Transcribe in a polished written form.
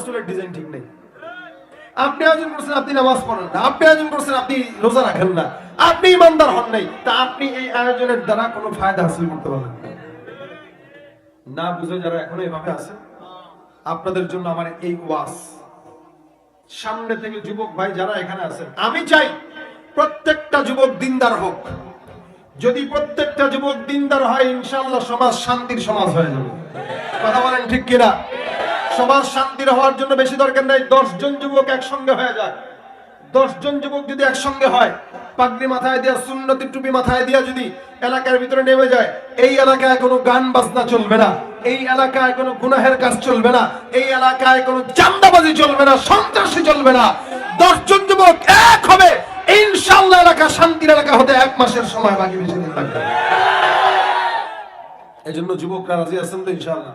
চুলের ডিজাইন ঠিক নেই। আপনি আয়োজন করছেন আপনি নামাজ পড়েন না, আপনি আয়োজন করছেন আপনি রোজা রাখেন না, আপনি ইমানদার হন নাই, তা আপনি এই আয়োজনের দ্বারা কোনো ফায়দা হাসিল করতে পারবেন না। বুঝে যারা এখনো এভাবে আছে, আপনাদের জন্য আমার এই ওয়াজ। সামনে থেকে যুবক ভাই যারা এখানে আছেন, আমি চাই প্রত্যেকটা যুবক দিনদার হোক। যদি প্রত্যেকটা যুবক দিনদার হয়, ইনশাআল্লাহ সমাজ শান্তির সমাজ হয়ে যাবে। কথা বলেন ঠিক কিনা? সমাজ শান্তির হওয়ার জন্য বেশি দরকার নাই, 10 জন যুবক একসঙ্গে হয়ে যায়। 10 জন যুবক যদি একসঙ্গে হয়, পাগড়ি মাথায় দিয়া, সুন্নতি টুপি মাথায় দিয়া যদি এলাকার ভিতরে নেমে যায়, এই এলাকায় কোনো গান বাজনা চলবে না, এই এলাকায় কোনো গুনাহের কাজ চলবে না, এই এলাকায় কোনো চাঁদাবাজি চলবে না, সন্ত্রাসী চলবে না। 10 জন যুবক এক হবে, ইনশাআল্লাহ এলাকা শান্তির এলাকা হতে 1 মাসের সময় বাকি, বেশি দিন লাগবে। এজন্য যুবকরা রাজি আছেন তো ইনশাআল্লাহ?